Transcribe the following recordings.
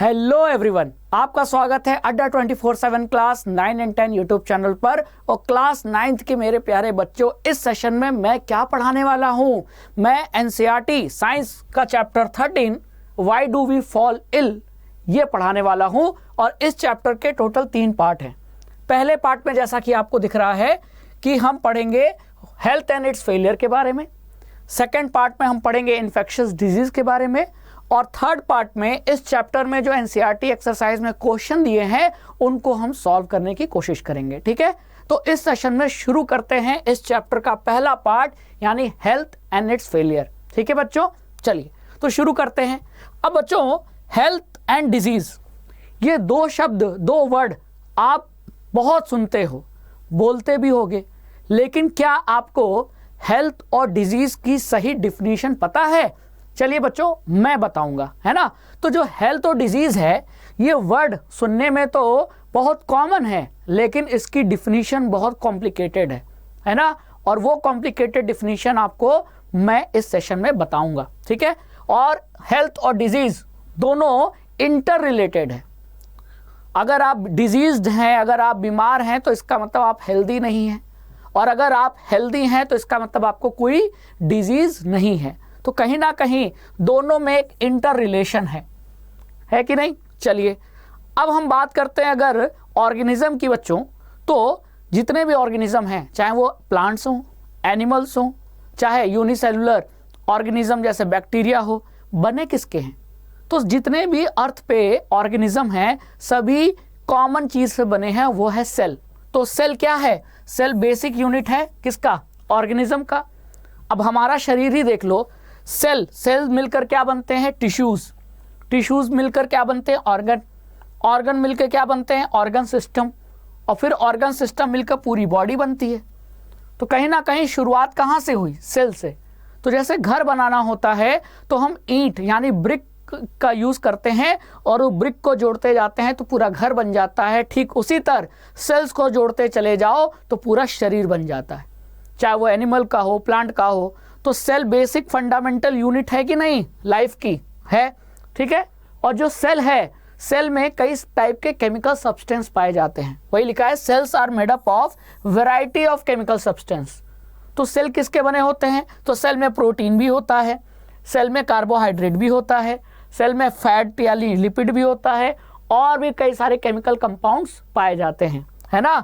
Hello everyone, आपका स्वागत है अड्डा 24/7 क्लास 9 एंड 10 यूट्यूब चैनल पर। और क्लास 9th के मेरे प्यारे बच्चों, इस सेशन में मैं क्या पढ़ाने वाला हूं? मैं एनसीईआरटी साइंस का chapter 13 why do we fall ill ये पढ़ाने वाला हूं। और इस चैप्टर के टोटल 3 पार्ट हैं। पहले पार्ट में जैसा कि आपको दिख रहा है कि हम पढ़ेंगे हेल्थ एंड इट्स फेलियर के बारे में। सेकेंड पार्ट में हम पढ़ेंगे इन्फेक्शियस डिजीज के बारे में। और थर्ड पार्ट में इस चैप्टर में जो एनसीईआरटी एक्सरसाइज में क्वेश्चन दिए हैं उनको हम सॉल्व करने की कोशिश करेंगे। ठीक है, तो इस सेशन में शुरू करते हैं इस चैप्टर का पहला पार्ट यानी हेल्थ एंड इट्स फेलियर। ठीक है बच्चों, चलिए तो शुरू करते हैं। अब बच्चों, हेल्थ एंड डिजीज ये 2 शब्द, 2 वर्ड आप बहुत सुनते हो, बोलते भी होगे, लेकिन क्या आपको हेल्थ और डिजीज की सही डिफिनीशन पता है? चलिए बच्चों, मैं बताऊंगा, है ना। तो जो हेल्थ और डिजीज है ये वर्ड सुनने में तो बहुत कॉमन है, लेकिन इसकी डिफिनीशन बहुत कॉम्प्लिकेटेड है ना। और वो कॉम्प्लिकेटेड डिफिनीशन आपको मैं इस सेशन में बताऊंगा। ठीक है, और हेल्थ और डिजीज दोनों इंटर रिलेटेड है। अगर आप डिजीज्ड हैं, अगर आप बीमार हैं, तो इसका मतलब आप हेल्दी नहीं हैं, और अगर आप हेल्दी हैं तो इसका मतलब आपको कोई डिजीज नहीं है। तो कहीं ना कहीं दोनों में एक इंटर रिलेशन है कि नहीं। चलिए अब हम बात करते हैं अगर ऑर्गेनिज्म की बच्चों, तो जितने भी ऑर्गेनिज्म हैं, चाहे वो प्लांट्स हों, एनिमल्स हों, चाहे यूनिसेलुलर ऑर्गेनिज्म जैसे बैक्टीरिया हो, बने किसके हैं? तो जितने भी अर्थ पे ऑर्गेनिज्म हैं सभी कॉमन चीज से बने हैं, वो है सेल। तो सेल क्या है? सेल बेसिक यूनिट है किसका? ऑर्गेनिज्म का। अब हमारा शरीर ही देख लो, सेल मिलकर क्या बनते हैं? टिश्यूज मिलकर क्या बनते हैं? ऑर्गन मिलकर क्या बनते हैं? Organ system. और फिर ऑर्गन सिस्टम मिलकर पूरी बॉडी बनती है। तो कहीं ना कहीं शुरुआत कहाँ से हुई? सेल से। तो जैसे घर बनाना होता है तो हम ईंट यानी ब्रिक का यूज करते हैं और वो ब्रिक को जोड़ते जाते हैं तो पूरा घर बन जाता है। ठीक उसी तरह सेल्स को जोड़ते चले जाओ तो पूरा शरीर बन जाता है, चाहे वो एनिमल का हो, प्लांट का हो। तो सेल बेसिक फंडामेंटल यूनिट है कि नहीं? लाइफ की है। ठीक है, और जो सेल है, सेल में कई टाइप के केमिकल सब्सटेंस पाए जाते हैं। वही लिखा है, cells are made up of variety of chemical substance. तो सेल किसके बने होते हैं? तो सेल में प्रोटीन भी होता है, सेल में कार्बोहाइड्रेट भी होता है, सेल में फैट या लिपिड भी होता है, और भी कई सारे केमिकल कंपाउंड्स पाए जाते हैं, है ना।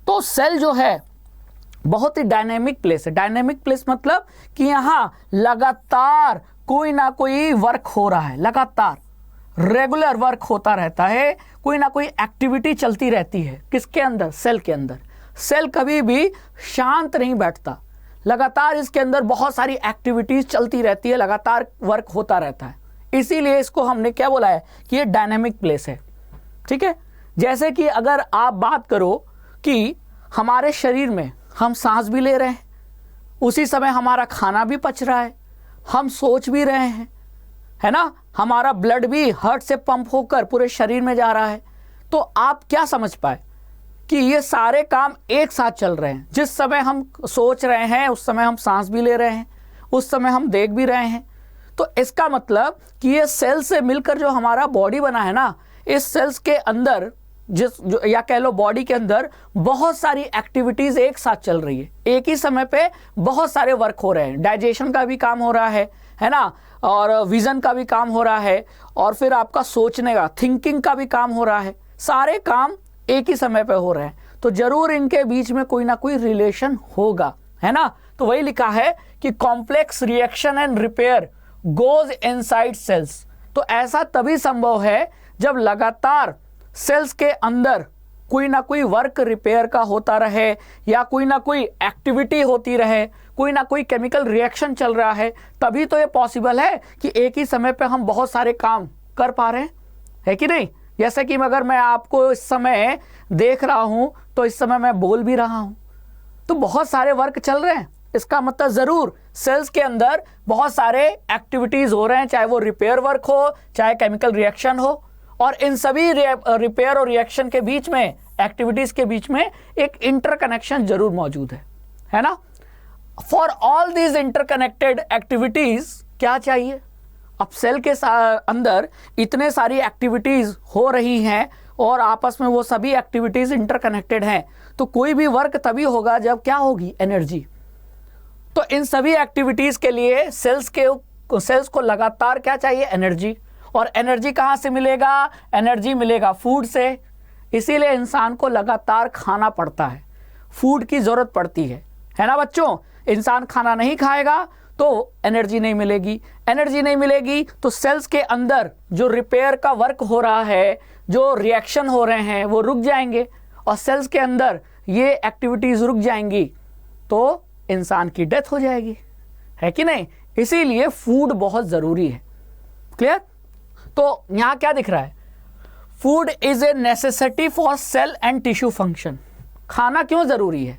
तो सेल जो है बहुत ही डायनेमिक प्लेस है। डायनेमिक प्लेस मतलब कि यहाँ लगातार कोई ना कोई वर्क हो रहा है, लगातार रेगुलर वर्क होता रहता है, कोई ना कोई एक्टिविटी चलती रहती है। किसके अंदर? सेल के अंदर। सेल कभी भी शांत नहीं बैठता, लगातार इसके अंदर बहुत सारी एक्टिविटीज चलती रहती है, लगातार वर्क होता रहता है। इसीलिए इसको हमने क्या बोला है कि ये डायनेमिक प्लेस है। ठीक है, जैसे कि अगर आप बात करो कि हमारे शरीर में हम सांस भी ले रहे हैं, उसी समय हमारा खाना भी पच रहा है, हम सोच भी रहे हैं, है ना, हमारा ब्लड भी हार्ट से पंप होकर पूरे शरीर में जा रहा है। तो आप क्या समझ पाए कि ये सारे काम एक साथ चल रहे हैं? जिस समय हम सोच रहे हैं उस समय हम सांस भी ले रहे हैं, उस समय हम देख भी रहे हैं। तो इसका मतलब कि ये सेल से मिलकर जो हमारा बॉडी बना है ना, इस सेल्स के अंदर या कह लो बॉडी के अंदर बहुत सारी एक्टिविटीज एक साथ चल रही है। एक ही समय पे बहुत सारे वर्क हो रहे हैं। डाइजेशन का भी काम हो रहा है ना, और विजन का भी काम हो रहा है, और फिर आपका सोचने का, थिंकिंग का भी काम हो रहा है। सारे काम एक ही समय पे हो रहे हैं, तो जरूर इनके बीच में कोई ना कोई रिलेशन होगा, है ना। तो वही लिखा है कि complex reaction and repair goes inside cells. तो ऐसा तभी संभव है जब लगातार सेल्स के अंदर कोई ना कोई वर्क रिपेयर का होता रहे, या कोई ना कोई एक्टिविटी होती रहे, कोई ना कोई केमिकल रिएक्शन चल रहा है, तभी तो ये पॉसिबल है कि एक ही समय पे हम बहुत सारे काम कर पा रहे हैं, है कि नहीं। जैसे कि अगर मैं आपको इस समय देख रहा हूं तो इस समय मैं बोल भी रहा हूं, तो बहुत सारे वर्क चल रहे हैं। इसका मतलब जरूर सेल्स के अंदर बहुत सारे एक्टिविटीज हो रहे हैं, चाहे वो रिपेयर वर्क हो, चाहे केमिकल रिएक्शन हो। और इन सभी रिपेयर और रिएक्शन के बीच में, एक्टिविटीज के बीच में एक इंटरकनेक्शन जरूर मौजूद है ना। For all these interconnected activities क्या चाहिए? अब सेल के अंदर इतने सारी एक्टिविटीज़ हो रही हैं और आपस में वो सभी एक्टिविटीज़ इंटरकनेक्टेड हैं, तो कोई भी वर्क तभी होगा जब क्या होगी, एनर्जी। तो इन सभी एक्टिविटीज़ के लिए सेल्स को लगातार क्या चाहिए, एनर्जी। और एनर्जी कहाँ से मिलेगा, एनर्जी मिलेगा फूड से। इसीलिए इंसान को लगातार खाना पड़ता है, फूड की ज़रूरत पड़ती है ना बच्चों। इंसान खाना नहीं खाएगा तो एनर्जी नहीं मिलेगी, एनर्जी नहीं मिलेगी तो सेल्स के अंदर जो रिपेयर का वर्क हो रहा है, जो रिएक्शन हो रहे हैं वो रुक जाएंगे, और सेल्स के अंदर ये एक्टिविटीज़ रुक जाएंगी तो इंसान की डेथ हो जाएगी, है कि नहीं। इसीलिए फूड बहुत ज़रूरी है। क्लियर। तो यहाँ क्या दिख रहा है, food is a necessity for sale and tissue function. खाना क्यों ज़रूरी है,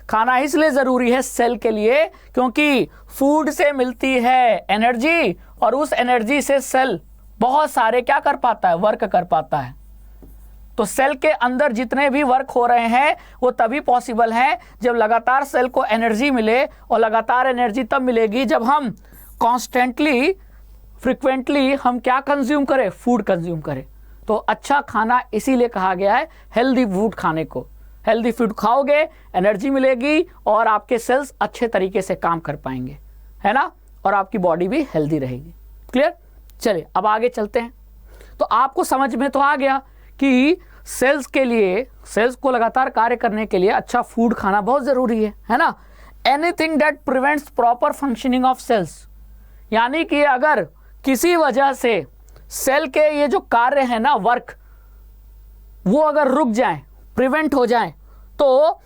खाना इसलिए ज़रूरी है सेल के लिए क्योंकि फूड से मिलती है एनर्जी, और उस एनर्जी से सेल बहुत सारे क्या कर पाता है, वर्क कर पाता है। तो सेल के अंदर जितने भी वर्क हो रहे हैं वो तभी पॉसिबल हैं जब लगातार सेल को एनर्जी मिले, और लगातार एनर्जी तब मिलेगी जब हम कॉन्स्टेंटली फ्रिक्वेंटली हम क्या कंज्यूम करें, फूड कंज्यूम करें। तो अच्छा खाना इसीलिए कहा गया है हेल्दी फूड खाने को। हेल्दी फूड खाओगे, एनर्जी मिलेगी और आपके सेल्स अच्छे तरीके से काम कर पाएंगे, है ना, और आपकी बॉडी भी हेल्दी रहेगी। क्लियर। चलिए अब आगे चलते हैं। तो आपको समझ में तो आ गया कि सेल्स के लिए, सेल्स को लगातार कार्य करने के लिए अच्छा फूड खाना बहुत ज़रूरी है ना। Anything that prevents proper functioning of cells, यानी कि अगर किसी वजह से सेल के ये जो कार्य है ना, वर्क, वो अगर रुक जाएं, प्रिवेंट हो जाएं, तो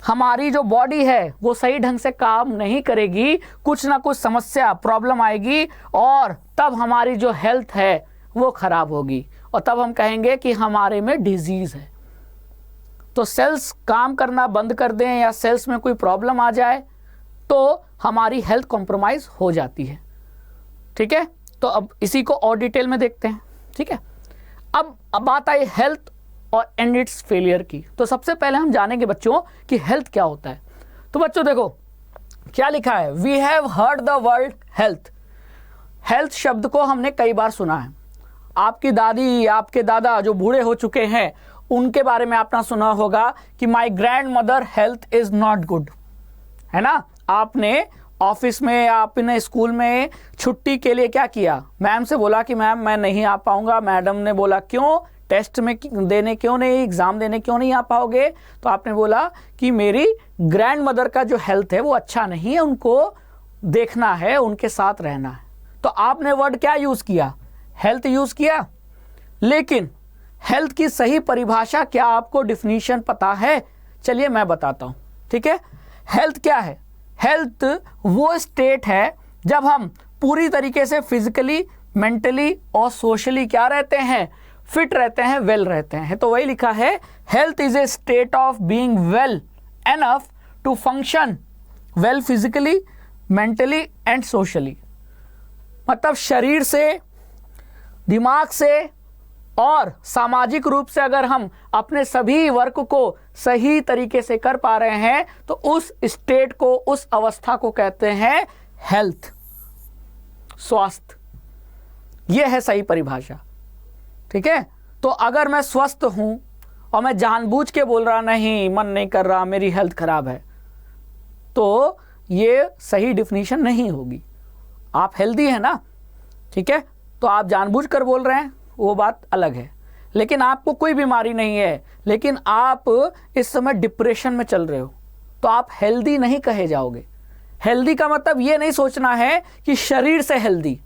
हमारी जो बॉडी है वो सही ढंग से काम नहीं करेगी, कुछ ना कुछ समस्या, प्रॉब्लम आएगी, और तब हमारी जो हेल्थ है वो खराब होगी, और तब हम कहेंगे कि हमारे में डिजीज़ है। तो सेल्स काम करना बंद कर दें या सेल्स में कोई प्रॉब्लम आ जाए तो हमारी हेल्थ कॉम्प्रोमाइज़ हो जाती है। ठीक है। तो अब इसी को और डिटेल में देखते हैं। ठीक है। अब बात आई हेल्थ और एंड इट्स फेलियर की। तो सबसे पहले हम जानेंगे बच्चों कि हेल्थ क्या होता है। तो बच्चों देखो क्या लिखा है, we have heard the word health. Health शब्द को हमने कई बार सुना है। आपकी दादी, आपके दादा जो बूढ़े हो चुके हैं उनके बारे में आपने सुना होगा कि my grand mother health is not good, है ना। आपने ऑफिस में, आपने स्कूल में छुट्टी के लिए क्या किया, मैम से बोला कि मैम मैं नहीं आ पाऊंगा। मैडम ने बोला क्यों, टेस्ट में देने क्यों नहीं, एग्ज़ाम देने क्यों नहीं आ पाओगे। तो आपने बोला कि मेरी ग्रैंड मदर का जो हेल्थ है वो अच्छा नहीं है, उनको देखना है, उनके साथ रहना है। तो आपने वर्ड क्या यूज़ किया, हेल्थ यूज़ किया। लेकिन हेल्थ की सही परिभाषा क्या आपको डिफिनीशन पता है? चलिए मैं बताता हूँ। ठीक है। हेल्थ क्या है, हेल्थ वो स्टेट है जब हम पूरी तरीके से फिजिकली, मेंटली और सोशली क्या रहते हैं, फिट रहते हैं, वेल रहते हैं। तो वही लिखा है, health is a state of being well enough to function well physically, mentally and socially. मतलब शरीर से, दिमाग से और सामाजिक रूप से अगर हम अपने सभी वर्क को सही तरीके से कर पा रहे हैं तो उस स्टेट को, उस अवस्था को कहते हैं हेल्थ, स्वास्थ्य। यह है सही परिभाषा। ठीक है। तो अगर मैं स्वस्थ हूं और मैं जानबूझ के बोल रहा नहीं, मन नहीं कर रहा, मेरी हेल्थ खराब है, तो ये सही डिफिनीशन नहीं होगी। आप हेल्दी है ना, ठीक है, तो आप जानबूझ कर बोल रहे हैं वो बात अलग है। लेकिन आपको कोई बीमारी नहीं है, लेकिन आप इस समय डिप्रेशन में चल रहे हो, तो आप हेल्दी नहीं कहे जाओगे। हेल्दी का मतलब ये नहीं सोचना है कि शरीर से हेल्दी,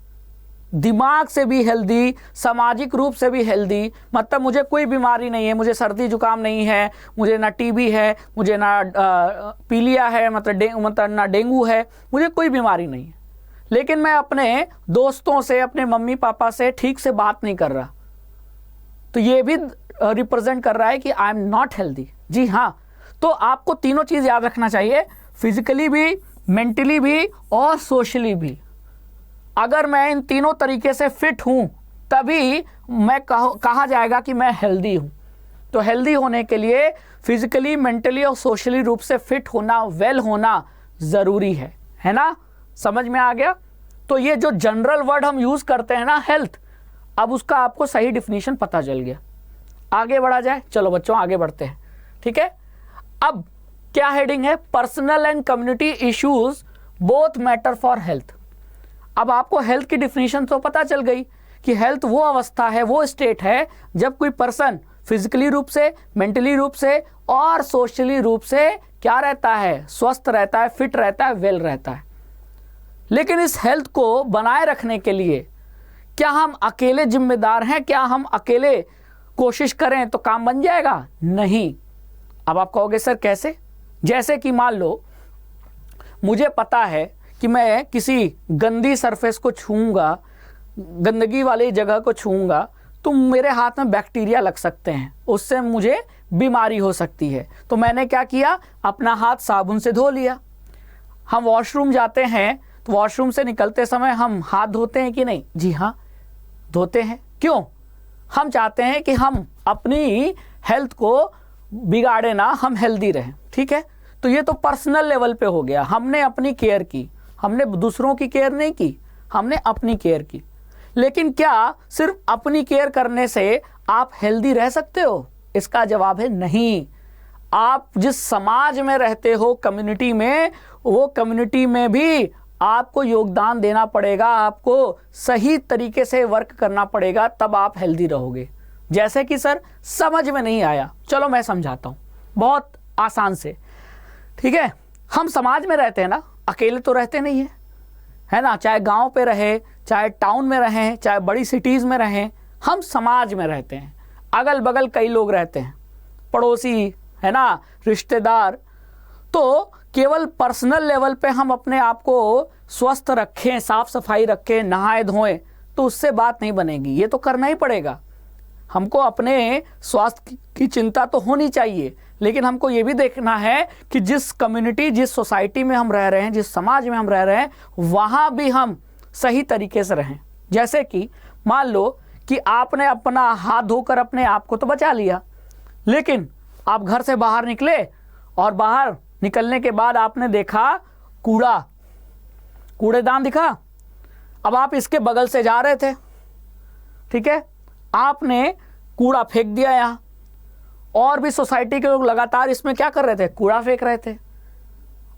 दिमाग से भी हेल्दी, सामाजिक रूप से भी हेल्दी। मतलब मुझे कोई बीमारी नहीं है, मुझे सर्दी जुकाम नहीं है, मुझे ना टीबी है, मुझे ना पीलिया है, मतलब ना डेंगू है, मुझे कोई बीमारी नहीं है, लेकिन मैं अपने दोस्तों से, अपने मम्मी पापा से ठीक से बात नहीं कर रहा, तो ये भी रिप्रेजेंट कर रहा है कि आई एम नॉट हेल्दी। जी हाँ। तो आपको तीनों चीज़ याद रखना चाहिए, फिजिकली भी, मेंटली भी और सोशली भी। अगर मैं इन तीनों तरीके से फिट हूँ तभी मैं कहा जाएगा कि मैं हेल्दी हूँ। तो हेल्दी होने के लिए फिजिकली, मेंटली और सोशली रूप से फिट होना, वेल होना ज़रूरी है ना। समझ में आ गया। तो ये जो जनरल वर्ड हम यूज करते हैं ना हेल्थ, अब उसका आपको सही डिफिनीशन पता चल गया। आगे बढ़ा जाए, चलो बच्चों आगे बढ़ते हैं। ठीक है, अब क्या हेडिंग है, personal and community issues both matter for health. अब आपको हेल्थ की डिफिनीशन तो पता चल गई कि हेल्थ वो अवस्था है, वो स्टेट है जब कोई पर्सन फिजिकली रूप से, मेंटली रूप से और सोशली रूप से क्या रहता है, स्वस्थ रहता है, फिट रहता है, वेल रहता है। लेकिन इस हेल्थ को बनाए रखने के लिए क्या हम अकेले जिम्मेदार हैं? क्या हम अकेले कोशिश करें तो काम बन जाएगा? नहीं। अब आप कहोगे सर कैसे? जैसे कि मान लो मुझे पता है कि मैं किसी गंदी सरफेस को छूऊंगा, गंदगी वाली जगह को छूऊंगा तो मेरे हाथ में बैक्टीरिया लग सकते हैं, उससे मुझे बीमारी हो सकती है। तो मैंने क्या किया, अपना हाथ साबुन से धो लिया। हम वॉशरूम जाते हैं तो वॉशरूम से निकलते समय हम हाथ धोते हैं कि नहीं? जी हाँ, धोते हैं। क्यों? हम चाहते हैं कि हम अपनी हेल्थ को बिगाड़े ना, हम हेल्दी रहें। ठीक है, तो ये तो पर्सनल लेवल पे हो गया, हमने अपनी केयर की, हमने दूसरों की केयर नहीं की, हमने अपनी केयर की। लेकिन क्या सिर्फ अपनी केयर करने से आप हेल्दी रह सकते हो? इसका जवाब है नहीं। आप जिस समाज में रहते हो, कम्युनिटी में, वो कम्युनिटी में भी आपको योगदान देना पड़ेगा, आपको सही तरीके से वर्क करना पड़ेगा, तब आप हेल्दी रहोगे। जैसे कि सर समझ में नहीं आया, चलो मैं समझाता हूँ बहुत आसान से। ठीक है, हम समाज में रहते हैं ना, अकेले तो रहते नहीं है, है ना? चाहे गांव पे रहे, चाहे टाउन में रहें, चाहे बड़ी सिटीज में रहें, हम समाज में रहते हैं। अगल बगल कई लोग रहते हैं, पड़ोसी, है ना, रिश्तेदार। तो केवल पर्सनल लेवल पे हम अपने आप को स्वस्थ रखें, साफ सफाई रखें, नहाए धोएं, तो उससे बात नहीं बनेगी। ये तो करना ही पड़ेगा। हमको अपने स्वास्थ्य की चिंता तो होनी चाहिए, लेकिन हमको ये भी देखना है कि जिस कम्युनिटी, जिस सोसाइटी में हम रह रहे हैं, जिस समाज में हम रह रहे हैं, वहाँ भी हम सही तरीके से रहें। जैसे कि मान लो कि आपने अपना हाथ धोकर अपने आप को तो बचा लिया, लेकिन आप घर से बाहर निकले और बाहर निकलने के बाद आपने देखा कूड़ेदान दिखा। अब आप इसके बगल से जा रहे थे, ठीक है, आपने कूड़ा फेंक दिया यहाँ, और भी सोसाइटी के लोग लगातार इसमें क्या कर रहे थे, कूड़ा फेंक रहे थे।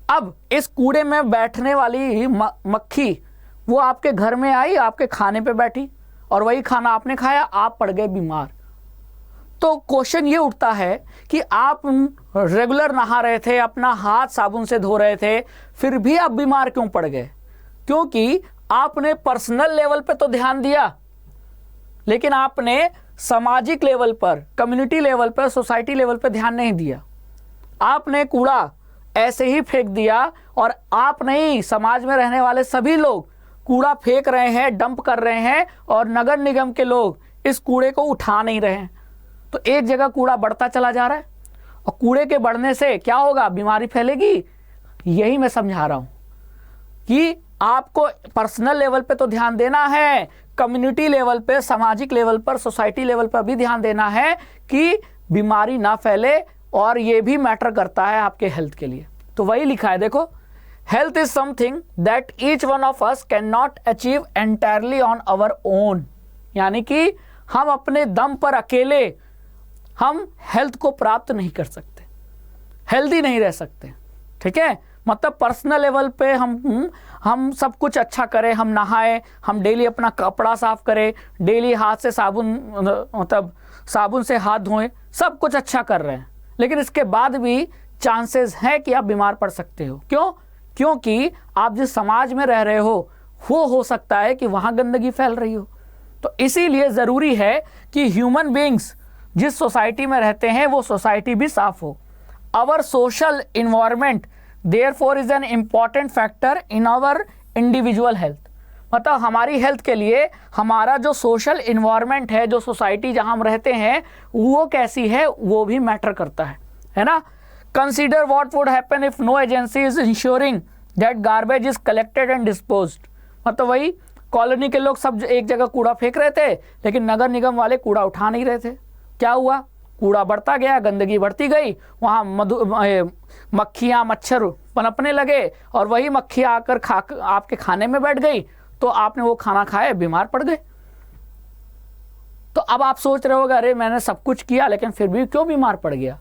अब इस कूड़े में बैठने वाली मक्खी वो आपके घर में आई, आपके खाने पे बैठी और वही खाना आपने खाया, आप पड़ गए बीमार। तो क्वेश्चन ये उठता है कि आप रेगुलर नहा रहे थे, अपना हाथ साबुन से धो रहे थे, फिर भी आप बीमार क्यों पड़ गए? क्योंकि आपने पर्सनल लेवल पे तो ध्यान दिया, लेकिन आपने सामाजिक लेवल पर, कम्युनिटी लेवल पर, सोसाइटी लेवल पर ध्यान नहीं दिया। आपने कूड़ा ऐसे ही फेंक दिया, और आप नहीं, समाज में रहने वाले सभी लोग कूड़ा फेंक रहे हैं, डंप कर रहे हैं, और नगर निगम के लोग इस कूड़े को उठा नहीं रहे हैं। तो एक जगह कूड़ा बढ़ता चला जा रहा है, और कूड़े के बढ़ने से क्या होगा, बीमारी फैलेगी। यही मैं समझा रहा हूँ कि आपको पर्सनल लेवल पे तो ध्यान देना है, कम्युनिटी लेवल पे, सामाजिक लेवल पर, सोसाइटी लेवल पर भी ध्यान देना है कि बीमारी ना फैले, और ये भी मैटर करता है आपके हेल्थ के लिए। तो वही लिखा है, देखो, health is something that each one of us can not achieve entirely on our own. यानी कि हम अपने दम पर अकेले हम हेल्थ को प्राप्त नहीं कर सकते, हेल्दी नहीं रह सकते। ठीक है, मतलब पर्सनल लेवल पे हम सब कुछ अच्छा करें, हम नहाएं, हम डेली अपना कपड़ा साफ करें, डेली हाथ से साबुन से हाथ धोएं, सब कुछ अच्छा कर रहे हैं, लेकिन इसके बाद भी चांसेस है कि आप बीमार पड़ सकते हो। क्यों? क्योंकि आप जिस समाज में रह रहे हो वो हो सकता है कि वहाँ गंदगी फैल रही हो। तो इसीलिए ज़रूरी है कि ह्यूमन बीइंग्स जिस सोसाइटी में रहते हैं वो सोसाइटी भी साफ हो। Our social environment therefore is an important factor in our individual health. मतलब हमारी हेल्थ के लिए हमारा जो सोशल इन्वायरमेंट है, जो सोसाइटी जहां हम रहते हैं वो कैसी है, वो भी मैटर करता है ना। Consider what would happen if no agency is ensuring that garbage is collected and disposed. मतलब वही कॉलोनी के लोग सब एक जगह कूड़ा फेंक रहे थे, लेकिन नगर निगम वाले कूड़ा उठा नहीं रहे थे। क्या हुआ? कूड़ा बढ़ता गया, गंदगी बढ़ती गई, वहाँ मक्खियाँ, मच्छर पनपने लगे, और वही मक्खियाँ आकर आपके खाने में बैठ गई, तो आपने वो खाना खाया, बीमार पड़ गए। तो अब आप सोच रहे होगे अरे मैंने सब कुछ किया लेकिन फिर भी क्यों बीमार पड़ गया।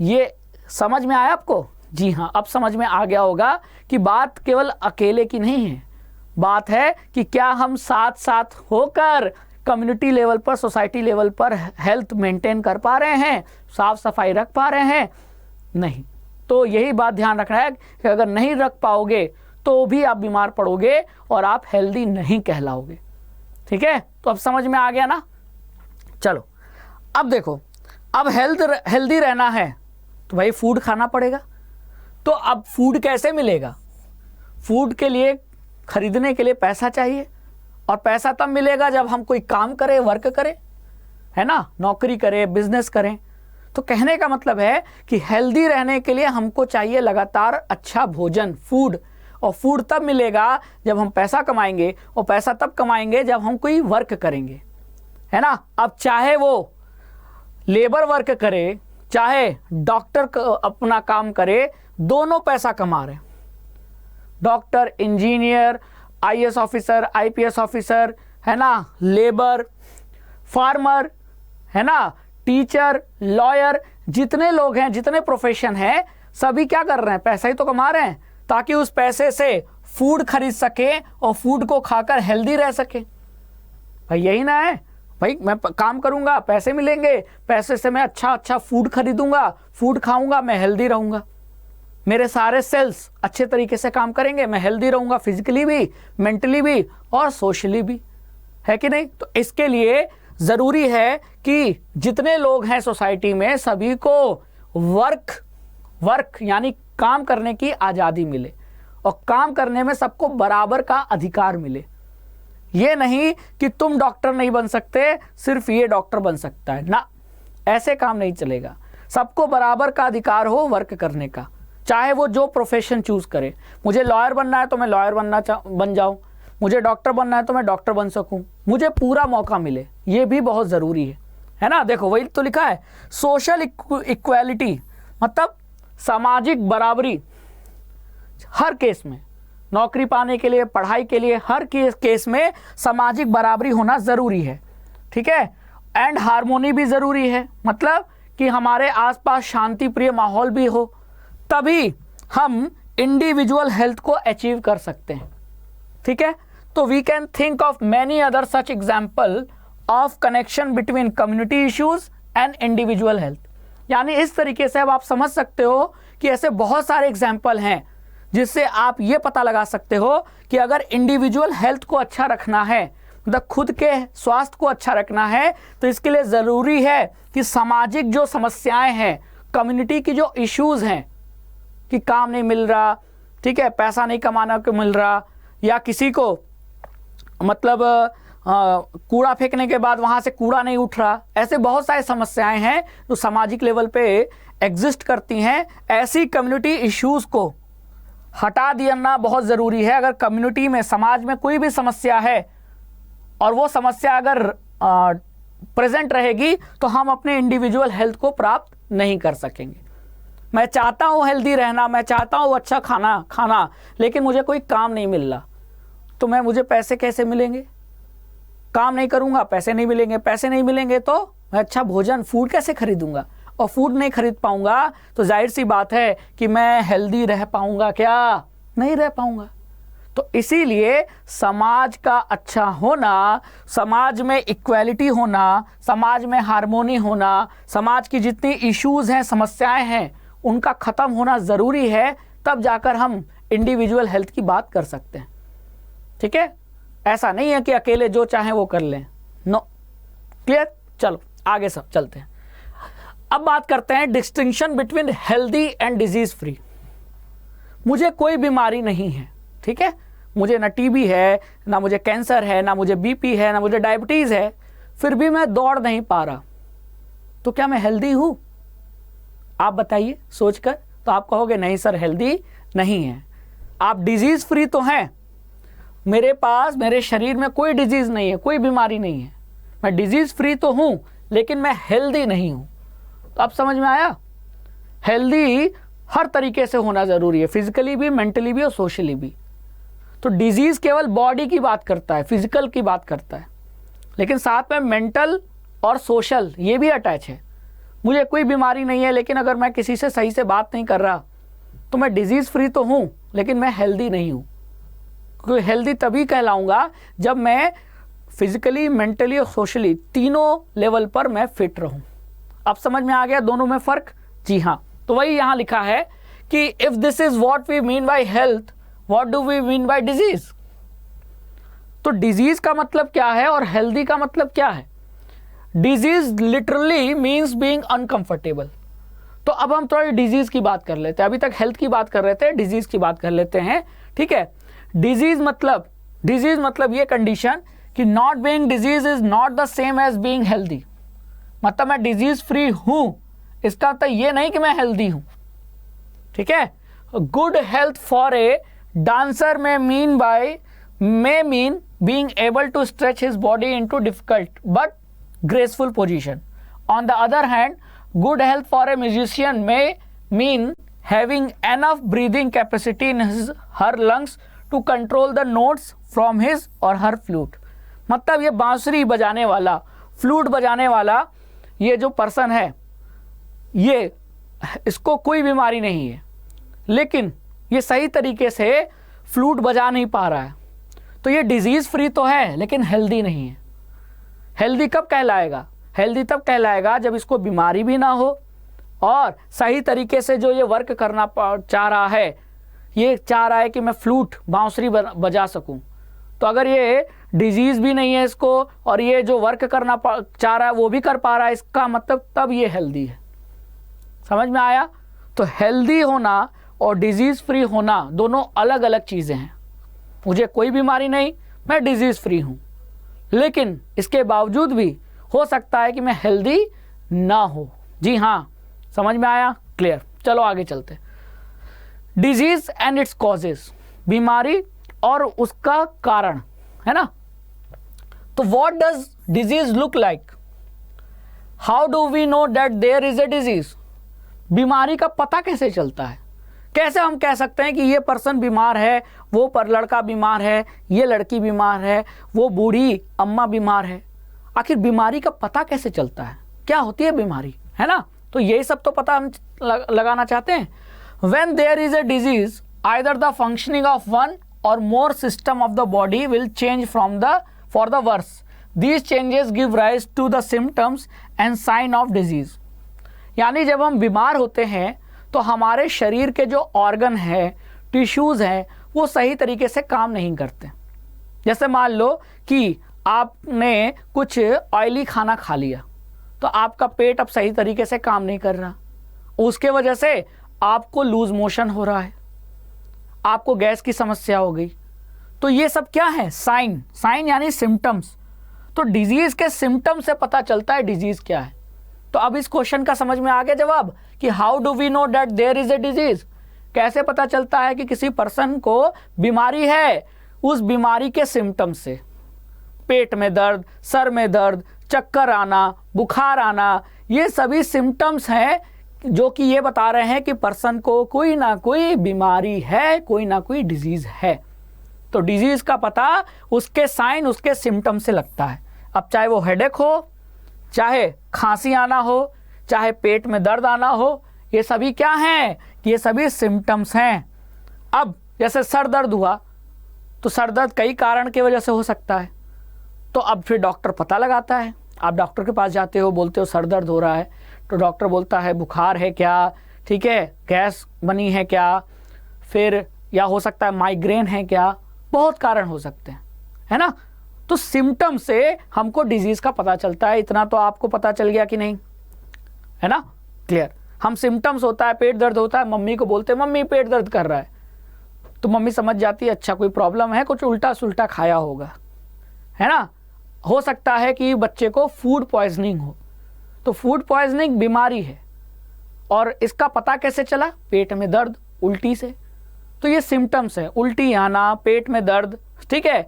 ये समझ में आया आपको? जी हाँ, अब समझ में आ गया होगा कि बात केवल अकेले की नहीं है, बात है कि क्या हम साथ साथ होकर कम्युनिटी लेवल पर, सोसाइटी लेवल पर हेल्थ मेंटेन कर पा रहे हैं, साफ सफाई रख पा रहे हैं? नहीं। तो यही बात ध्यान रखना है कि अगर नहीं रख पाओगे तो भी आप बीमार पड़ोगे और आप हेल्दी नहीं कहलाओगे। ठीक है, तो अब समझ में आ गया ना। चलो अब देखो, अब हेल्दी रहना है तो भाई फूड खाना पड़ेगा। तो अब फूड कैसे मिलेगा? फूड के लिए, खरीदने के लिए पैसा चाहिए, और पैसा तब मिलेगा जब हम कोई काम करें, वर्क करें, है ना, नौकरी करें, बिजनेस करें। तो कहने का मतलब है कि हेल्दी रहने के लिए हमको चाहिए लगातार अच्छा भोजन, फूड। और फूड तब मिलेगा जब हम पैसा कमाएंगे, और पैसा तब कमाएंगे जब हम कोई वर्क करेंगे, है ना। अब चाहे वो लेबर वर्क करे, चाहे डॉक्टर अपना काम करे, दोनों पैसा कमा रहे हैं। Doctor, engineer, IAS officer, IPS officer, है ना, लेबर, फार्मर, है ना, टीचर, लॉयर, जितने लोग हैं, जितने प्रोफेशन हैं, सभी क्या कर रहे हैं? पैसा ही तो कमा रहे हैं, ताकि उस पैसे से फूड खरीद सके और फूड को खाकर हेल्दी रह सके। भाई यही ना है? भाई मैं काम करूंगा, पैसे मिलेंगे, पैसे से मैं अच्छा फूड खरीदूंगा, फूड खाऊंगा, मैं हेल्दी रहूंगा, मेरे सारे सेल्स अच्छे तरीके से काम करेंगे, मैं हेल्दी रहूंगा, फिजिकली भी, मेंटली भी और सोशली भी, है कि नहीं। तो इसके लिए जरूरी है कि जितने लोग हैं सोसाइटी में, सभी को वर्क यानी काम करने की आज़ादी मिले, और काम करने में सबको बराबर का अधिकार मिले। ये नहीं कि तुम डॉक्टर नहीं बन सकते, सिर्फ ये डॉक्टर बन सकता है ना, ऐसे काम नहीं चलेगा। सबको बराबर का अधिकार हो वर्क करने का, चाहे वो जो प्रोफेशन चूज करे। मुझे लॉयर बनना है तो मैं लॉयर बन जाऊं, मुझे डॉक्टर बनना है तो मैं डॉक्टर बन सकूं, मुझे पूरा मौका मिले, ये भी बहुत ज़रूरी है ना। देखो वही तो लिखा है, सोशल इक्वालिटी, मतलब सामाजिक बराबरी हर केस में, नौकरी पाने के लिए, पढ़ाई के लिए, हर केस में सामाजिक बराबरी होना ज़रूरी है। ठीक है, एंड हार्मोनी भी ज़रूरी है, मतलब कि हमारे आसपास शांति प्रिय माहौल भी हो, तभी हम इंडिविजुअल हेल्थ को अचीव कर सकते हैं। ठीक है, तो we can think of many other such example of connection between community issues and individual health. यानी इस तरीके से अब आप समझ सकते हो कि ऐसे बहुत सारे एग्जाम्पल हैं जिससे आप ये पता लगा सकते हो कि अगर इंडिविजुअल हेल्थ को अच्छा रखना है, मतलब खुद के स्वास्थ्य को अच्छा रखना है, तो इसके लिए ज़रूरी है कि सामाजिक जो समस्याएं हैं, कम्युनिटी की जो इश्यूज हैं, कि काम नहीं मिल रहा, ठीक है, पैसा नहीं कमाना को मिल रहा, या किसी को मतलब कूड़ा फेंकने के बाद वहाँ से कूड़ा नहीं उठ रहा, ऐसे बहुत सारी समस्याएं हैं जो सामाजिक लेवल पे एग्जिस्ट करती हैं। ऐसी कम्युनिटी इश्यूज को हटा देना बहुत ज़रूरी है। अगर कम्युनिटी में, समाज में कोई भी समस्या है और वो समस्या अगर प्रेजेंट रहेगी तो हम अपने इंडिविजुअल हेल्थ को प्राप्त नहीं कर सकेंगे। मैं चाहता हूँ हेल्दी रहना, मैं चाहता हूँ अच्छा खाना, लेकिन मुझे कोई काम नहीं मिल रहा, तो मुझे पैसे कैसे मिलेंगे? काम नहीं करूँगा, पैसे नहीं मिलेंगे, पैसे नहीं मिलेंगे तो मैं अच्छा भोजन, फूड कैसे खरीदूंगा? और फूड नहीं खरीद पाऊंगा तो जाहिर सी बात है कि मैं हेल्दी रह पाऊंगा क्या? नहीं रह पाऊंगा। तो इसीलिए समाज का अच्छा होना, समाज में इक्वालिटी होना, समाज में हार्मोनी होना, समाज की जितनी इश्यूज हैं, समस्याएं हैं, उनका ख़त्म होना ज़रूरी है, तब जाकर हम इंडिविजुअल हेल्थ की बात कर सकते हैं। ठीक है, ऐसा नहीं है कि अकेले जो चाहें वो कर लें, नो। क्लियर? चलो आगे सब चलते हैं। अब बात करते हैं distinction between healthy and disease free. मुझे कोई बीमारी नहीं है, ठीक है, मुझे ना टीबी है, ना मुझे कैंसर है, ना मुझे बीपी है, ना मुझे डायबिटीज़ है, फिर भी मैं दौड़ नहीं पा रहा, तो क्या मैं हेल्दी हूँ? आप बताइए सोचकर। तो आप कहोगे नहीं सर, हेल्दी नहीं है, आप डिजीज़ फ्री तो हैं। मेरे पास, मेरे शरीर में कोई डिजीज़ नहीं है, कोई बीमारी नहीं है, मैं डिजीज़ फ्री तो हूँ, लेकिन मैं हेल्दी नहीं हूँ। तो अब समझ में आया? हेल्दी हर तरीके से होना ज़रूरी है, फिजिकली भी, मेंटली भी और सोशली भी। तो डिजीज केवल बॉडी की बात करता है, फिजिकल की बात करता है, लेकिन साथ में मेंटल और सोशल ये भी अटैच है। मुझे कोई बीमारी नहीं है, लेकिन अगर मैं किसी से सही से बात नहीं कर रहा तो मैं डिजीज फ्री तो हूँ, लेकिन मैं हेल्दी नहीं हूँ। क्योंकि हेल्दी तभी कहलाऊंगा जब मैं फिजिकली, मेंटली और सोशली तीनों लेवल पर मैं फिट रहूं। अब समझ में आ गया दोनों में फर्क? जी हाँ। तो वही यहाँ लिखा है कि if this is what we mean by health, what do we mean by disease. तो डिजीज का मतलब क्या है और हेल्दी का मतलब क्या है? Disease literally means being uncomfortable. तो अब हम थोड़ी डिजीज की बात कर लेते हैं। अभी तक हेल्थ की बात कर रहे थे, डिजीज की बात कर लेते हैं, ठीक है। डिजीज मतलब ये कंडीशन कि not being disease is not the same as being healthy. मतलब मैं डिजीज फ्री हूं, इसका मतलब ये नहीं कि मैं हेल्दी हूं, ठीक है। Good health for a dancer may mean being able to stretch his body into difficult but graceful position. On the other hand, good health for a musician may mean having enough breathing capacity in her lungs to control the notes from his or her flute. मतलब ये बांसुरी बजाने वाला, flute बजाने वाला ये जो person है, ये इसको कोई बीमारी नहीं है, लेकिन ये सही तरीके से फ्लूट बजा नहीं पा रहा है, तो ये डिजीज फ्री तो है लेकिन हेल्दी नहीं है। हेल्दी कब कहलाएगा? हेल्दी तब कहलाएगा जब इसको बीमारी भी ना हो और सही तरीके से जो ये वर्क करना चाह रहा है, ये चाह रहा है कि मैं फ्लूट, बांसुरी बजा सकूं। तो अगर ये डिजीज भी नहीं है इसको और ये जो वर्क करना चाह रहा है वो भी कर पा रहा है, इसका मतलब तब ये हेल्दी है। समझ में आया? तो हेल्दी होना और डिजीज फ्री होना दोनों अलग अलग चीज़ें हैं। मुझे कोई बीमारी नहीं, मैं डिजीज फ्री हूँ, लेकिन इसके बावजूद भी हो सकता है कि मैं हेल्दी ना हो। जी हाँ, समझ में आया? क्लियर। चलो आगे चलते। डिजीज एंड इट्स कॉजेज, बीमारी और उसका कारण, है ना। तो what does disease look like? How do we know that there is a disease? बीमारी का पता कैसे चलता है? कैसे हम कह सकते हैं कि ये पर्सन बीमार है, वो पर लड़का बीमार है, ये लड़की बीमार है, वो बूढ़ी अम्मा बीमार है? आखिर बीमारी का पता कैसे चलता है? क्या होती है बीमारी, है ना। तो यही सब तो पता हम लगाना चाहते हैं। When there is a disease, either the functioning of one or more system of the body will change for the worse. These changes give rise to the symptoms and sign of disease. यानी जब हम बीमार होते हैं तो हमारे शरीर के जो ऑर्गन है, टिश्यूज़ हैं, वो सही तरीके से काम नहीं करते। जैसे मान लो कि आपने कुछ ऑयली खाना खा लिया, तो आपका पेट अब सही तरीके से काम नहीं कर रहा, उसके वजह से आपको लूज मोशन हो रहा है, आपको गैस की समस्या हो गई। तो ये सब क्या है? साइन यानी सिम्टम्स। तो डिजीज के सिम्टम से पता चलता है डिजीज क्या है। तो अब इस क्वेश्चन का समझ में आ गया जवाब कि how do we know that there is a disease. कैसे पता चलता है कि किसी पर्सन को बीमारी है? उस बीमारी के सिम्टम से, पेट में दर्द, सर में दर्द, चक्कर आना, बुखार आना, ये सभी सिम्टम्स हैं जो कि ये बता रहे हैं कि पर्सन को कोई ना कोई बीमारी है, कोई ना कोई डिजीज है। तो डिजीज का पता उसके साइन, उसके सिम्टम से लगता है। अब चाहे वो हेडेक हो, चाहे खांसी आना हो, चाहे पेट में दर्द आना हो, ये सभी क्या हैं? ये सभी सिम्टम्स हैं। अब जैसे सर दर्द हुआ, तो सर दर्द कई कारण की वजह से हो सकता है, तो अब फिर डॉक्टर पता लगाता है। आप डॉक्टर के पास जाते हो, बोलते हो सर दर्द हो रहा है, तो डॉक्टर बोलता है बुखार है क्या, ठीक है, गैस बनी है क्या, फिर या हो सकता है माइग्रेन है क्या, बहुत कारण हो सकते हैं, है ना। तो सिम्टम से हमको डिजीज का पता चलता है। इतना तो आपको पता चल गया कि नहीं, है ना, क्लियर। हम सिम्टम्स होता है, पेट दर्द होता है, मम्मी को बोलते हैं मम्मी पेट दर्द कर रहा है, तो मम्मी समझ जाती है अच्छा कोई प्रॉब्लम है, कुछ उल्टा सुल्टा खाया होगा, है ना। हो सकता है कि बच्चे को फूड पॉइजनिंग हो, तो फूड पॉइजनिंग बीमारी है, और इसका पता कैसे चला? पेट में दर्द, उल्टी से। तो ये सिम्टम्स है, उल्टी आना, पेट में दर्द, ठीक है,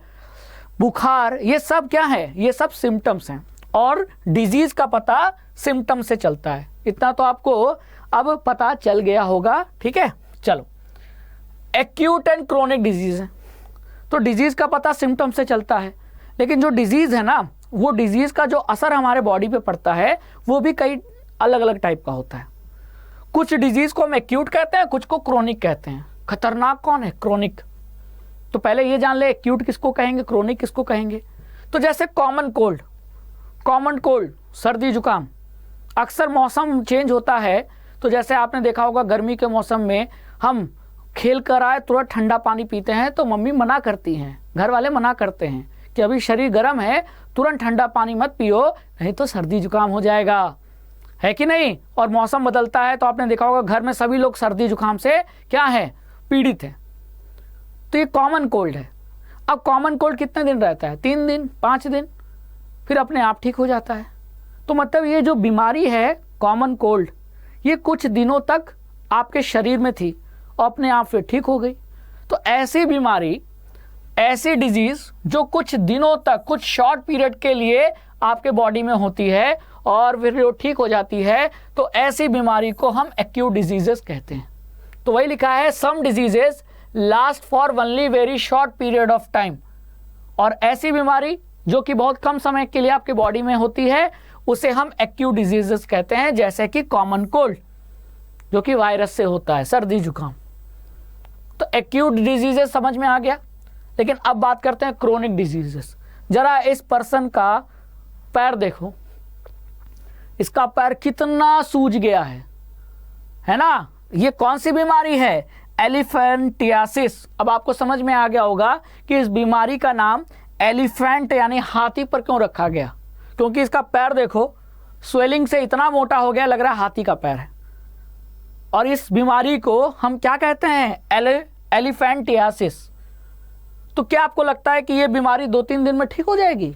बुखार, ये सब क्या है? ये सब सिम्टम्स हैं, और डिजीज का पता सिम्टम से चलता है। इतना तो आपको अब पता चल गया होगा, ठीक है। चलो, एक्यूट एंड क्रोनिक डिजीज है। तो डिजीज़ का पता सिम्टम से चलता है, लेकिन जो डिजीज़ है ना, वो डिजीज़ का जो असर हमारे बॉडी पे पड़ता है वो भी कई अलग अलग टाइप का होता है। कुछ डिजीज़ को हम एक्यूट कहते हैं, कुछ को क्रोनिक कहते हैं। खतरनाक कौन है? क्रोनिक। तो पहले ये जान ले एक्यूट किसको कहेंगे, क्रोनिक किसको कहेंगे। तो जैसे कॉमन कोल्ड सर्दी जुकाम, अक्सर मौसम चेंज होता है, तो जैसे आपने देखा होगा गर्मी के मौसम में हम खेल कर आए तुरंत ठंडा पानी पीते हैं, तो मम्मी मना करती हैं, घर वाले मना करते हैं कि अभी शरीर गर्म है, तुरंत ठंडा पानी मत पियो, नहीं तो सर्दी जुकाम हो जाएगा, है कि नहीं। और मौसम बदलता है तो आपने देखा होगा घर में सभी लोग सर्दी जुकाम से क्या है, पीड़ित है। तो ये कॉमन कोल्ड है। अब कॉमन कोल्ड कितने दिन रहता है? 3 दिन 5 दिन, फिर अपने आप ठीक हो जाता है। तो मतलब ये जो बीमारी है कॉमन कोल्ड, ये कुछ दिनों तक आपके शरीर में थी और अपने आप फिर ठीक हो गई। तो ऐसी बीमारी, ऐसी डिजीज़ जो कुछ दिनों तक, कुछ शॉर्ट पीरियड के लिए आपके बॉडी में होती है और फिर वो ठीक हो जाती है, तो ऐसी बीमारी को हम एक्यूट डिजीजेस कहते हैं। तो वही लिखा है, some diseases last for only very short period of time. और ऐसी बीमारी जो कि बहुत कम समय के लिए आपके बॉडी में होती है, उसे हम एक्यूट डिजीजेस कहते हैं, जैसे कि कॉमन कोल्ड जो कि वायरस से होता है, सर्दी जुकाम। तो एक्यूट डिजीजेस समझ में आ गया। लेकिन अब बात करते हैं क्रोनिक डिजीजेस। जरा इस पर्सन का पैर देखो, इसका पैर कितना सूज गया है ना। ये कौन सी बीमारी है? एलिफेंटियासिस। अब आपको समझ में आ गया होगा कि इस बीमारी का नाम एलिफेंट यानी हाथी पर क्यों रखा गया, क्योंकि इसका पैर देखो स्वेलिंग से इतना मोटा हो गया, लग रहा है हाथी का पैर है। और इस बीमारी को हम क्या कहते हैं? एलिफेंटियासिस। तो क्या आपको लगता है कि ये बीमारी 2-3 दिन में ठीक हो जाएगी?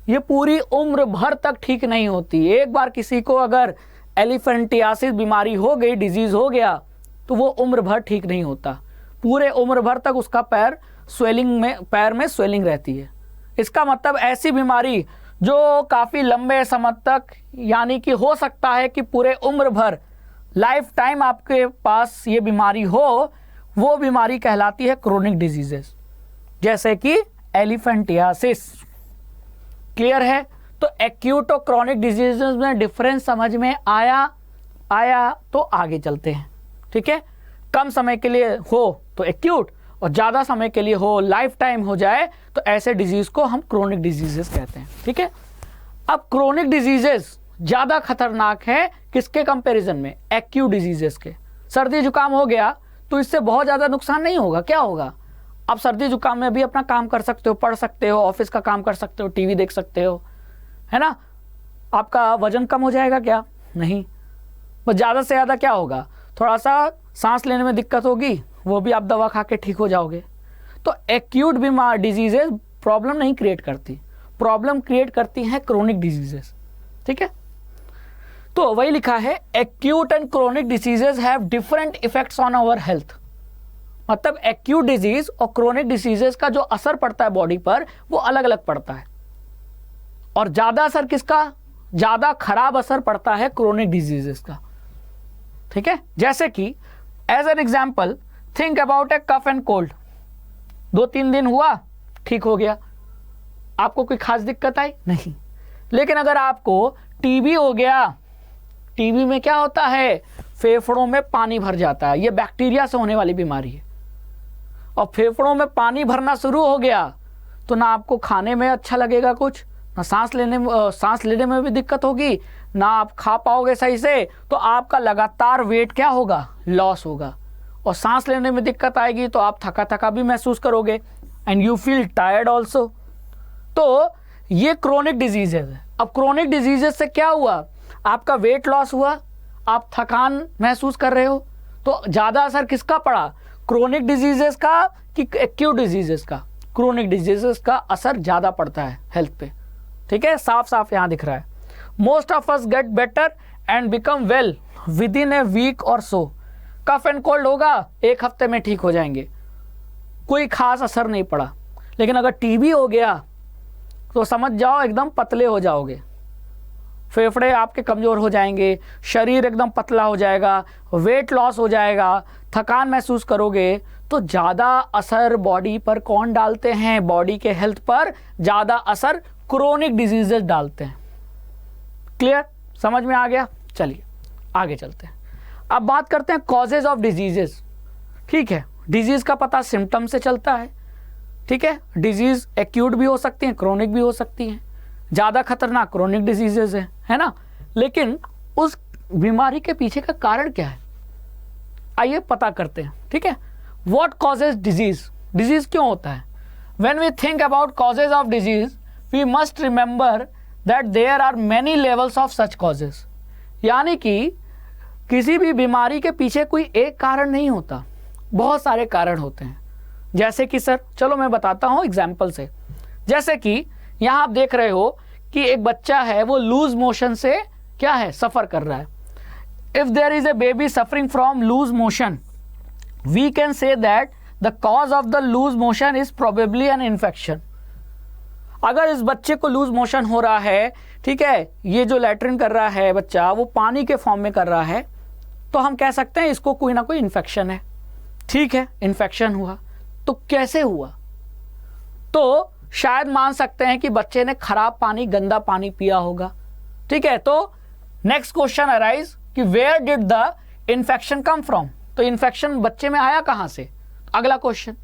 ये पूरी उम्र भर तक ठीक नहीं होती। एक बार किसी को अगर एलिफेंटियासिस बीमारी हो गई, डिजीज हो गया, तो वो उम्र भर ठीक नहीं होता। पूरे उम्र भर तक उसका पैर में स्वेलिंग रहती है। इसका मतलब ऐसी बीमारी जो काफ़ी लंबे समय तक, यानी कि हो सकता है कि पूरे उम्र भर, लाइफ टाइम आपके पास ये बीमारी हो, वो बीमारी कहलाती है क्रोनिक डिजीजेस, जैसे कि एलिफेंटियासिस। क्लियर है? तो एक्यूट और क्रोनिक डिजीजेस में डिफरेंस समझ में आया तो आगे चलते हैं। ठीक है, कम समय के लिए हो तो एक्यूट, और ज़्यादा समय के लिए हो, लाइफ टाइम हो जाए, तो ऐसे डिजीज़ को हम क्रोनिक डिजीजेस कहते हैं। ठीक है, अब क्रोनिक डिजीजेस ज़्यादा खतरनाक है किसके कंपैरिजन में? एक्यूट डिजीजेस के। सर्दी जुकाम हो गया तो इससे बहुत ज़्यादा नुकसान नहीं होगा। क्या होगा? आप सर्दी जुकाम में भी अपना काम कर सकते हो, पढ़ सकते हो, ऑफिस का काम कर सकते हो, टीवी देख सकते हो, है ना। आपका वजन कम हो जाएगा क्या? नहीं। बस ज़्यादा से ज़्यादा क्या होगा? थोड़ा सा सांस लेने में दिक्कत होगी, वो भी आप दवा खा के ठीक हो जाओगे। तो एक्यूट बीमार डिजीजेस प्रॉब्लम नहीं क्रिएट करती, प्रॉब्लम क्रिएट करती हैं क्रोनिक डिजीजेस। ठीक है, तो वही लिखा है, acute and chronic diseases have different effects on our health. मतलब एक्यूट डिजीज और क्रोनिक डिजीजेस का जो असर पड़ता है बॉडी पर, वो अलग अलग पड़ता है। और ज़्यादा असर किसका? ज़्यादा खराब असर पड़ता है क्रोनिक डिजीजेस का। ठीक है, जैसे कि as an example think about a cough and cold. 2-3 दिन हुआ, ठीक हो गया, आपको कोई खास दिक्कत आई? नहीं। लेकिन अगर आपको टीबी हो गया, टीबी में क्या होता है? फेफड़ों में पानी भर जाता है। ये बैक्टीरिया से होने वाली बीमारी है। और फेफड़ों में पानी भरना शुरू हो गया तो ना आपको खाने में अच्छा लगेगा कुछ, ना सांस लेने में भी दिक्कत होगी, ना आप खा पाओगे सही से, तो आपका लगातार वेट क्या होगा? लॉस होगा। और सांस लेने में दिक्कत आएगी तो आप थका थका भी महसूस करोगे, and you feel tired also. तो ये क्रोनिक डिजीजेज है। अब क्रोनिक डिजीजेज से क्या हुआ? आपका वेट लॉस हुआ, आप थकान महसूस कर रहे हो। तो ज़्यादा असर किसका पड़ा? क्रोनिक डिजीजेस का कि एक्यूट डिजीजेस का? क्रोनिक डिजीजेस का असर ज़्यादा पड़ता है हेल्थ पे। ठीक है, साफ साफ यहाँ दिख रहा है। Most of us get better and become well within a week or so. Cough and cold होगा, 1 हफ्ते में ठीक हो जाएंगे, कोई खास असर नहीं पड़ा। लेकिन अगर टीबी हो गया तो समझ जाओ एकदम पतले हो जाओगे, फेफड़े आपके कमज़ोर हो जाएंगे, शरीर एकदम पतला हो जाएगा, वेट लॉस हो जाएगा, थकान महसूस करोगे। तो ज़्यादा असर बॉडी पर कौन डालते हैं? बॉडी के हेल्थ पर ज़्यादा असर क्रोनिक डिजीजेस डालते हैं। क्लियर, समझ में आ गया? चलिए आगे चलते हैं। अब बात करते हैं कॉजेज ऑफ डिजीजेस। ठीक है, डिजीज का पता सिम्टम से चलता है। ठीक है, डिजीज एक्यूट भी हो सकती हैं, क्रोनिक भी हो सकती हैं। ज़्यादा खतरनाक क्रोनिक डिजीजेज है ना। लेकिन उस बीमारी के पीछे का कारण क्या है, आइए पता करते हैं। ठीक है, व्हाट कॉजेज डिजीज? डिजीज क्यों होता है? When we think about causes of disease we must remember that there are many levels of such causes. यानी कि किसी भी बीमारी के पीछे कोई एक कारण नहीं होता, बहुत सारे कारण होते हैं। जैसे कि सर, चलो मैं बताता हूँ एग्जाम्पल से। जैसे कि यहाँ आप देख रहे हो कि एक बच्चा है, वो लूज मोशन से क्या है, सफ़र कर रहा है। If there is a baby suffering from loose motion we can say that the cause of the loose motion is probably an infection. अगर इस बच्चे को लूज मोशन हो रहा है, ठीक है, ये जो लैट्रिन कर रहा है बच्चा, वो पानी के फॉर्म में कर रहा है, तो हम कह सकते हैं इसको कोई ना कोई इन्फेक्शन है। ठीक है, इन्फेक्शन हुआ तो कैसे हुआ? तो शायद मान सकते हैं कि बच्चे ने खराब पानी, गंदा पानी पिया होगा। ठीक है, तो next question arise that where did the infection come from? तो इन्फेक्शन बच्चे में आया कहां से? अगला क्वेश्चन।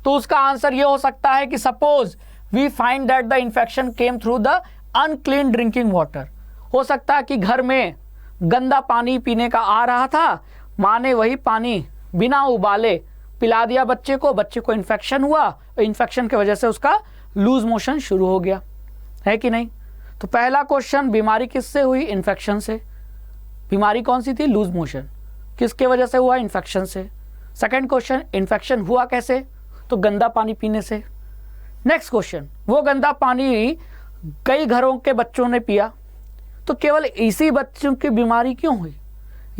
तो उसका आंसर ये हो सकता है कि suppose we find that the infection came through the unclean drinking water. हो सकता है कि घर में गंदा पानी पीने का आ रहा था, माँ ने वही पानी बिना उबाले पिला दिया बच्चे को इन्फेक्शन हुआ, इन्फेक्शन की वजह से उसका लूज मोशन शुरू हो गया, है कि नहीं? तो पहला क्वेश्चन, बीमारी किससे हुई? इन्फेक्शन से। बीमारी कौन सी थी? Loose motion. किसके वजह से हुआ? इन्फेक्शन से। सेकंड क्वेश्चन, इन्फेक्शन हुआ कैसे? तो गंदा पानी पीने से। नेक्स्ट क्वेश्चन, वो गंदा पानी कई घरों के बच्चों ने पिया, तो केवल इसी बच्चों की बीमारी क्यों हुई?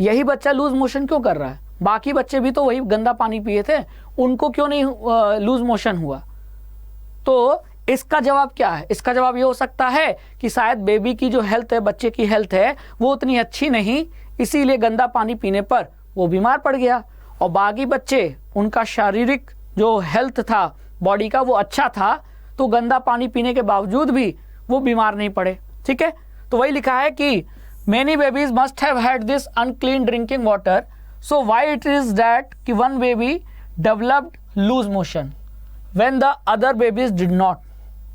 यही बच्चा लूज मोशन क्यों कर रहा है? बाकी बच्चे भी तो वही गंदा पानी पिए थे, उनको क्यों नहीं लूज मोशन हुआ? तो इसका जवाब क्या है? इसका जवाब ये हो सकता है कि शायद बेबी की जो हेल्थ है, बच्चे की हेल्थ है, वो उतनी अच्छी नहीं, इसीलिए गंदा पानी पीने पर वो बीमार पड़ गया। और बाकी बच्चे, उनका शारीरिक जो हेल्थ था बॉडी का, वो अच्छा था, तो गंदा पानी पीने के बावजूद भी वो बीमार नहीं पड़े। ठीक है, तो वही लिखा है कि many babies must have had this unclean drinking water, so why it is that कि one baby developed loose motion when the other babies did not.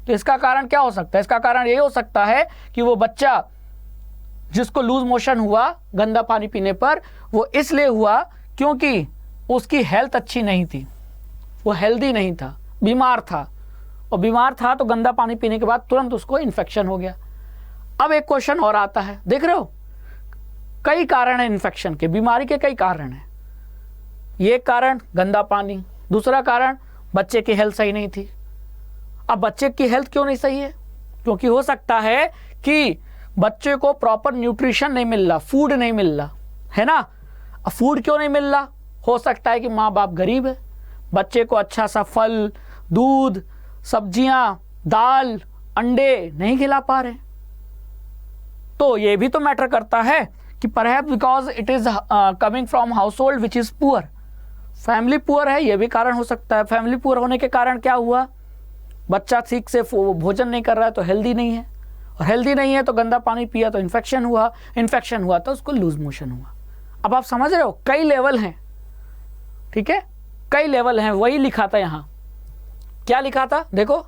तो इसका कारण क्या हो सकता है? इसका कारण ये हो सकता है कि वो बच्चा जिसको लूज मोशन हुआ गंदा पानी पीने पर, वो इसलिए हुआ क्योंकि उसकी हेल्थ अच्छी नहीं थी, वो हेल्दी नहीं था, बीमार था। और बीमार था तो गंदा पानी पीने के बाद तुरंत उसको इन्फेक्शन हो गया। अब एक क्वेश्चन और आता है, देख रहे हो, कई कारण हैं इन्फेक्शन के, बीमारी के कई कारण हैं। ये कारण गंदा पानी, दूसरा कारण बच्चे की हेल्थ सही नहीं थी। अब बच्चे की हेल्थ क्यों नहीं सही है? क्योंकि हो सकता है कि बच्चे को प्रॉपर न्यूट्रिशन नहीं मिल रहा, फूड नहीं मिल रहा, है ना। अब फूड क्यों नहीं मिल रहा? हो सकता है कि माँ बाप गरीब है, बच्चे को अच्छा सा फल, दूध, सब्जियां, दाल, अंडे नहीं खिला पा रहे। तो ये भी तो मैटर करता है कि perhaps because it is coming from house hold which is poor, family poor है, ये भी कारण हो सकता है। फैमिली पुअर होने के कारण क्या हुआ? बच्चा ठीक से भोजन नहीं कर रहा है तो हेल्दी नहीं है, और हेल्दी नहीं है तो गंदा पानी पिया तो इन्फेक्शन हुआ, इन्फेक्शन हुआ तो उसको लूज मोशन हुआ। अब आप समझ रहे हो, कई लेवल हैं। ठीक है, कई लेवल हैं। वही लिखा था यहाँ, क्या लिखा था देखो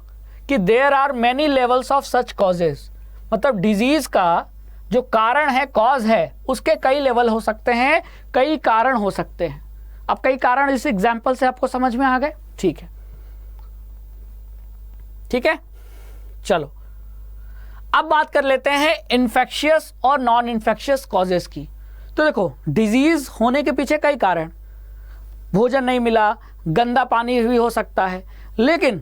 कि there are many levels of such causes. मतलब डिजीज का जो कारण है, कॉज है, उसके कई लेवल हो सकते हैं, कई कारण हो सकते हैं। अब कई कारण इस एग्जाम्पल से आपको समझ में आ गए? ठीक है, ठीक है, चलो अब बात कर लेते हैं इन्फेक्शियस और नॉन इन्फेक्शियस कॉजेज की। तो देखो, डिजीज होने के पीछे कई कारण, भोजन नहीं मिला, गंदा पानी भी हो सकता है, लेकिन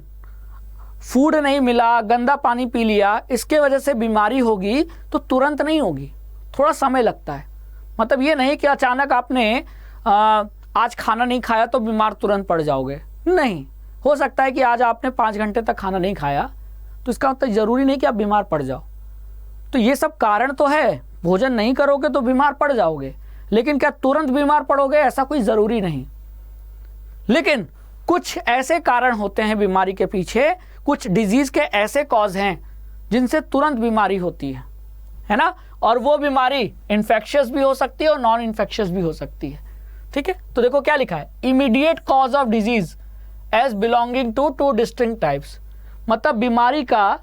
फूड नहीं मिला, गंदा पानी पी लिया, इसके वजह से बीमारी होगी तो तुरंत नहीं होगी, थोड़ा समय लगता है। मतलब ये नहीं कि अचानक आपने आज खाना नहीं खाया तो बीमार तुरंत पड़ जाओगे, नहीं। हो सकता है कि आज आपने 5 घंटे तक खाना नहीं खाया, तो इसका मतलब ज़रूरी नहीं कि आप बीमार पड़ जाओ। तो ये सब कारण तो है, भोजन नहीं करोगे तो बीमार पड़ जाओगे, लेकिन क्या तुरंत बीमार पड़ोगे? ऐसा कोई ज़रूरी नहीं। लेकिन कुछ ऐसे कारण होते हैं बीमारी के पीछे, कुछ डिजीज के ऐसे कॉज हैं जिनसे तुरंत बीमारी होती है ना, और वो बीमारी इन्फेक्शियस भी हो सकती है और नॉन इन्फेक्शियस भी हो सकती है। ठीक है, तो देखो क्या लिखा है, immediate cause of disease as belonging to two distinct types. मतलब बीमारी का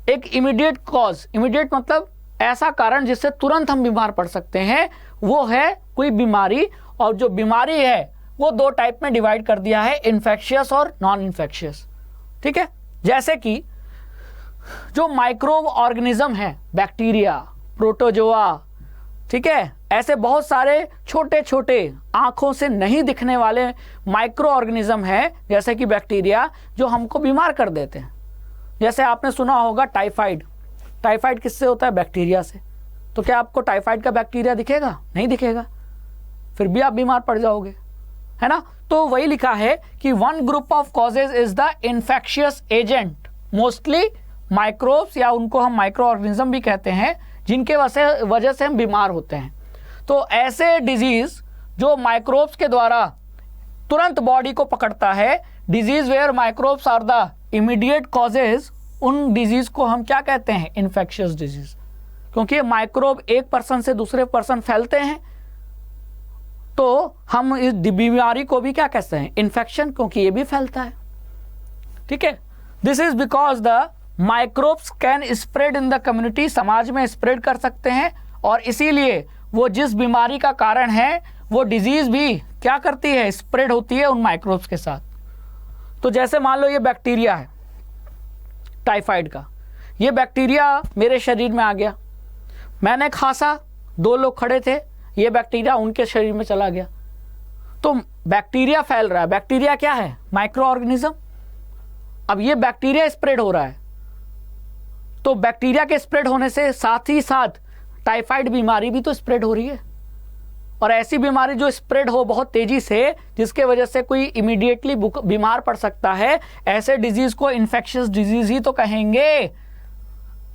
एक इमीडिएट कॉज, इमीडिएट मतलब ऐसा कारण जिससे तुरंत हम बीमार पड़ सकते हैं, वो है कोई बीमारी। और जो बीमारी है वो दो टाइप में डिवाइड कर दिया है, इन्फेक्शियस और नॉन इन्फेक्शियस। ठीक है, जैसे कि जो माइक्रोब ऑर्गेनिज्म है, बैक्टीरिया, प्रोटोजोआ, ठीक है, ऐसे बहुत सारे छोटे छोटे आंखों से नहीं दिखने वाले माइक्रो ऑर्गेनिज्म है, जैसे कि बैक्टीरिया, जो हमको बीमार कर देते हैं। जैसे आपने सुना होगा टाइफाइड, टाइफाइड किससे होता है? बैक्टीरिया से। तो क्या आपको टाइफाइड का बैक्टीरिया दिखेगा? नहीं दिखेगा, फिर भी आप बीमार पड़ जाओगे, है ना। तो वही लिखा है कि one group of causes is the infectious agent, mostly microbes, या उनको हम माइक्रो ऑर्गेनिज्म भी कहते हैं, जिनके वजह से हम बीमार होते हैं। तो ऐसे डिजीज जो माइक्रोब्स के द्वारा तुरंत बॉडी को पकड़ता है, disease where microbes are the immediate causes, उन डिजीज को हम क्या कहते हैं? Infectious disease. क्योंकि माइक्रोब एक पर्सन से दूसरे पर्सन फैलते हैं, तो हम इस बीमारी को भी क्या कहते हैं? इन्फेक्शन, क्योंकि ये भी फैलता है। ठीक है, this is because the microbes can spread in the community, समाज में स्प्रेड कर सकते हैं, और इसीलिए वो जिस बीमारी का कारण है वो डिजीज भी क्या करती है? स्प्रेड होती है उन माइक्रोब्स के साथ। तो जैसे मान लो ये बैक्टीरिया है टाइफाइड का, ये बैक्टीरिया मेरे शरीर में आ गया, मैंने खांसा, दो लोग खड़े थे, ये बैक्टीरिया उनके शरीर में चला गया, तो बैक्टीरिया फैल रहा है। बैक्टीरिया क्या है? Micro organism. अब ये बैक्टीरिया स्प्रेड हो रहा है, तो बैक्टीरिया के स्प्रेड होने से साथ ही साथ टाइफाइड बीमारी भी तो स्प्रेड हो रही है। और ऐसी बीमारी जो स्प्रेड हो बहुत तेजी से, जिसके वजह से कोई इमीडिएटली बीमार पड़ सकता है, ऐसे डिजीज को इन्फेक्शियस डिजीज ही तो कहेंगे,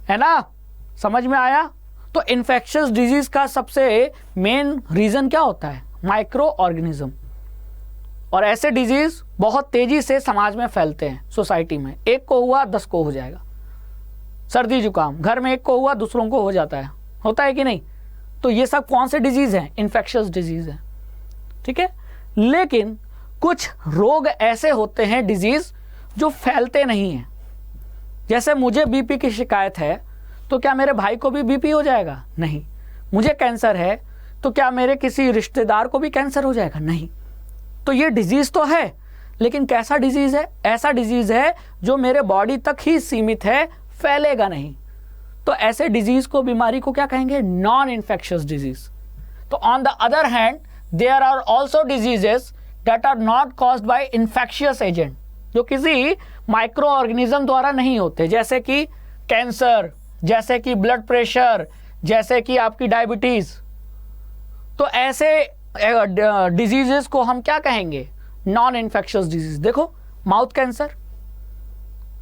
है ना। समझ में आया? तो इन्फेक्शियस डिजीज का सबसे मेन रीजन क्या होता है? Micro organism. और ऐसे डिजीज बहुत तेजी से समाज में फैलते हैं, सोसाइटी में। एक को हुआ 10 को हो जाएगा। सर्दी जुकाम घर में एक को हुआ दूसरों को हो जाता है, होता है कि नहीं? तो ये सब कौन से डिजीज हैं? इन्फेक्शियस डिजीज हैं। ठीक है, लेकिन कुछ रोग ऐसे होते हैं, डिजीज, जो फैलते नहीं हैं। जैसे मुझे बीपी की शिकायत है, तो क्या मेरे भाई को भी बीपी हो जाएगा? नहीं। मुझे कैंसर है, तो क्या मेरे किसी रिश्तेदार को भी कैंसर हो जाएगा? नहीं। तो ये डिजीज तो है, लेकिन कैसा डिजीज है? ऐसा डिजीज है जो मेरे बॉडी तक ही सीमित है, फैलेगा नहीं। तो ऐसे डिजीज को, बीमारी को क्या कहेंगे? Non infectious disease. तो on the other hand there are also diseases that are not caused by infectious agent, जो किसी माइक्रो ऑर्गेनिज्म द्वारा नहीं होते, जैसे कि कैंसर, जैसे कि ब्लड प्रेशर, जैसे कि आपकी डायबिटीज। तो ऐसे डिजीजेस को हम क्या कहेंगे? Non infectious disease. देखो, माउथ कैंसर,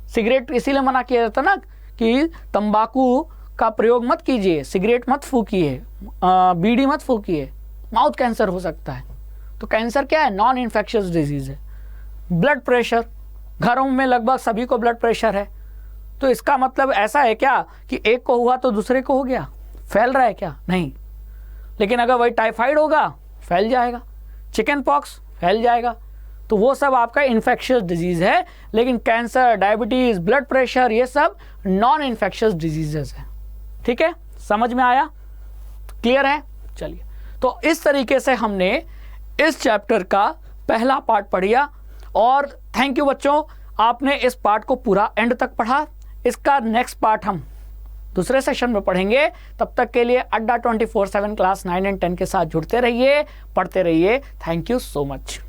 सिगरेट इसीलिए मना किया जाता ना कि तंबाकू का प्रयोग मत कीजिए, सिगरेट मत फूकिए, बीड़ी मत फूकिए, माउथ कैंसर हो सकता है। तो कैंसर क्या है? नॉन इन्फेक्शियस डिजीज है। ब्लड प्रेशर, घरों में लगभग सभी को ब्लड प्रेशर है, तो इसका मतलब ऐसा है क्या कि एक को हुआ तो दूसरे को हो गया? फैल रहा है क्या? नहीं। लेकिन अगर वही टाइफाइड होगा, फैल जाएगा। चिकन पॉक्स, फैल जाएगा। तो वो सब आपका इन्फेक्शियस डिजीज है। लेकिन कैंसर, डायबिटीज, ब्लड प्रेशर, ये सब नॉन इन्फेक्शियस डिजीजेस है। ठीक है, समझ में आया? क्लियर है? चलिए, तो इस तरीके से हमने इस चैप्टर का पहला पार्ट पढ़िया। और थैंक यू बच्चों, आपने इस पार्ट को पूरा एंड तक पढ़ा। इसका नेक्स्ट पार्ट हम दूसरे सेशन में पढ़ेंगे। तब तक के लिए अड्डा 24/7 क्लास 9 और 10 के साथ जुड़ते रहिए, पढ़ते रहिए। Thank you so much.